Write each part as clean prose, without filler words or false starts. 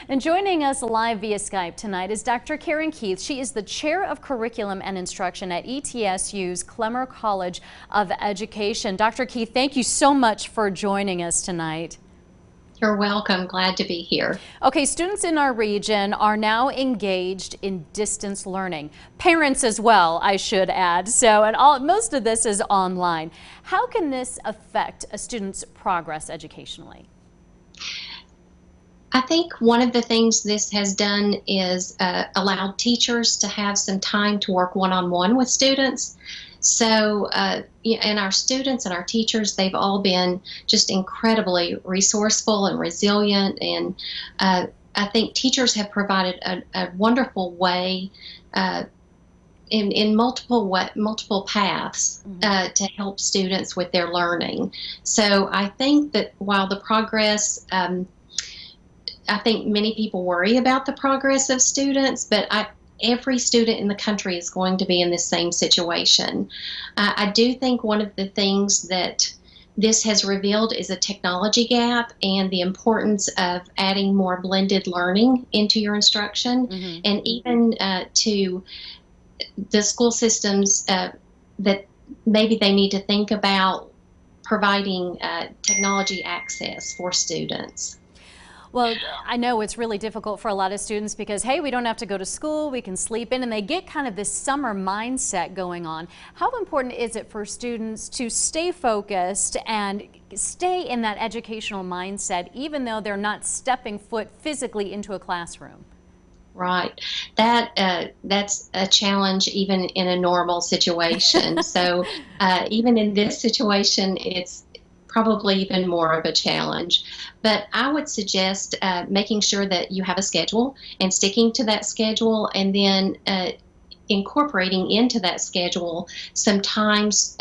And joining us live via Skype tonight is Dr. Karen Keith. She is the Chair of Curriculum and Instruction at ETSU's Clemmer College of Education. Dr. Keith, thank you so much for joining us tonight. You're welcome. Glad to be here. Okay, students in our region are now engaged in distance learning. Parents as well, I should add. Most of this is online. How can this affect a student's progress educationally? I think one of the things this has done is allowed teachers to have some time to work one-on-one with students. So, and our students and our teachers, they've all been just incredibly resourceful and resilient. And I think teachers have provided a wonderful way in multiple paths to help students with their learning. So I think that while the progress, I think many people worry about the progress of students, but every student in the country is going to be in the same situation. I do think one of the things that this has revealed is a technology gap and the importance of adding more blended learning into your instruction, and even to the school systems that maybe they need to think about providing technology access for students. Well, I know it's really difficult for a lot of students because, hey, we don't have to go to school, we can sleep in, and they get kind of this summer mindset going on. How important is it for students to stay focused and stay in that educational mindset, even though they're not stepping foot physically into a classroom? Right. That's a challenge even in a normal situation. So even in this situation, it's probably even more of a challenge. But I would suggest making sure that you have a schedule and sticking to that schedule, and then incorporating into that schedule some times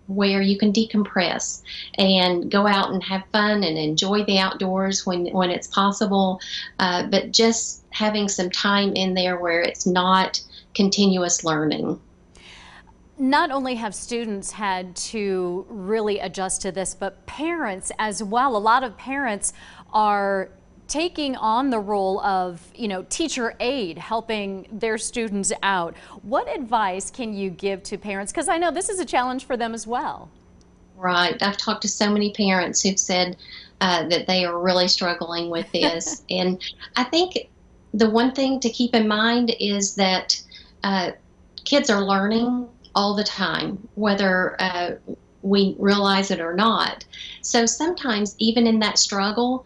where you can decompress and go out and have fun and enjoy the outdoors when it's possible, but just having some time in there where it's not continuous learning. Not only have students had to really adjust to this, but parents as well. A lot of parents are taking on the role of, teacher aide, helping their students out. What advice can you give to parents? Because I know this is a challenge for them as well. Right. I've talked to so many parents who've said that they are really struggling with this. And I think the one thing to keep in mind is that kids are learning all the time, whether we realize it or not. So sometimes even in that struggle,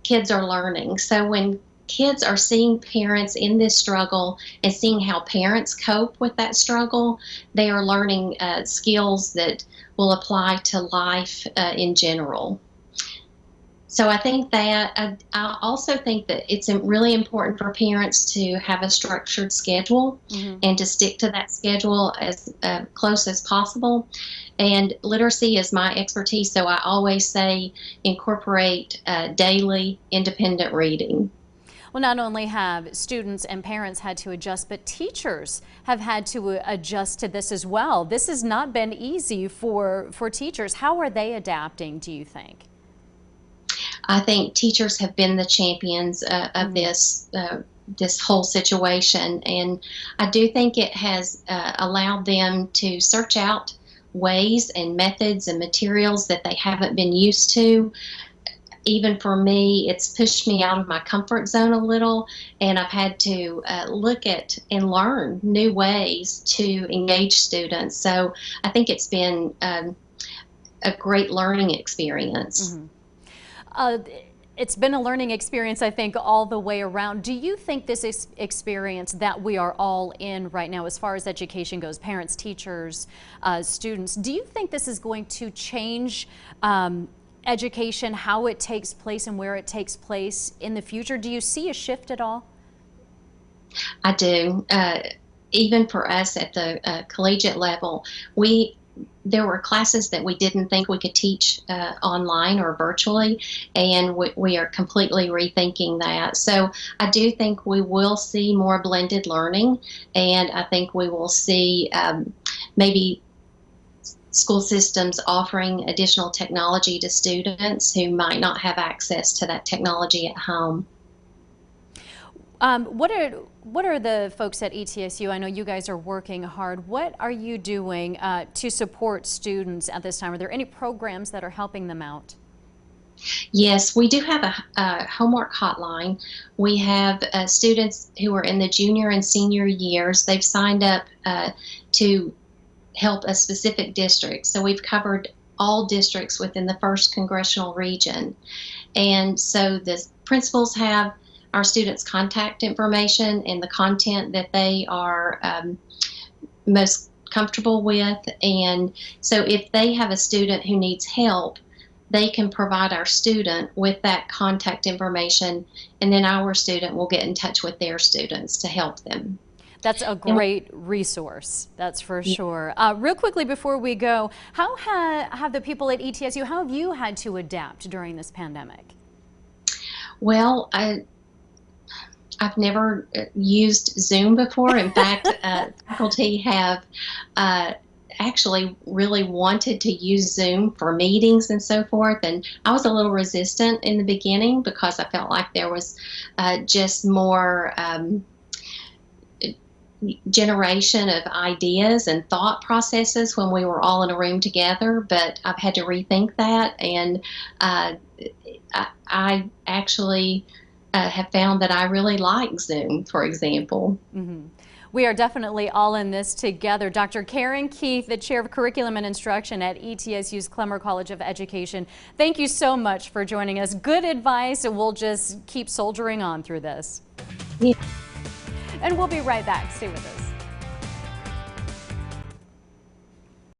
kids are learning. So when kids are seeing parents in this struggle and seeing how parents cope with that struggle, they are learning skills that will apply to life in general. So I think that I also think that it's really important for parents to have a structured schedule and to stick to that schedule as close as possible. And literacy is my expertise, so I always say incorporate daily independent reading. Well, not only have students and parents had to adjust, but teachers have had to adjust to this as well. This has not been easy for teachers. How are they adapting, do you think? I think teachers have been the champions of this whole situation, and I do think it has allowed them to search out ways and methods and materials that they haven't been used to. Even for me, it's pushed me out of my comfort zone a little, and I've had to look at and learn new ways to engage students. So I think it's been a great learning experience. It's been a learning experience, I think, all the way around. Do you think this experience that we are all in right now, as far as education goes, parents, teachers, students, do you think this is going to change education, how it takes place and where it takes place in the future? Do you see a shift at all? I do. Even for us at the collegiate level, there were classes that we didn't think we could teach online or virtually, and we are completely rethinking that. So I do think we will see more blended learning, and I think we will see maybe school systems offering additional technology to students who might not have access to that technology at home. What are the folks at ETSU? I know you guys are working hard. What are you doing to support students at this time? Are there any programs that are helping them out? Yes, we do have a homework hotline. We have students who are in the junior and senior years. They've signed up to help a specific district. So we've covered all districts within the 1st congressional region. And so the principals have our students' contact information and the content that they are most comfortable with. And so if they have a student who needs help, they can provide our student with that contact information, and then our student will get in touch with their students to help them. That's a great resource, that's for sure. Real quickly before we go, how have the people at ETSU, how have you had to adapt during this pandemic? Well, I've never used Zoom before. In fact, faculty have actually really wanted to use Zoom for meetings and so forth. And I was a little resistant in the beginning because I felt like there was just more generation of ideas and thought processes when we were all in a room together. But I've had to rethink that. And I actually have found that I really like Zoom, for example. Mm-hmm. We are definitely all in this together. Dr. Karen Keith, the Chair of Curriculum and Instruction at ETSU's Clemmer College of Education, thank you so much for joining us. Good advice, and we'll just keep soldiering on through this. Yeah. And we'll be right back. Stay with us.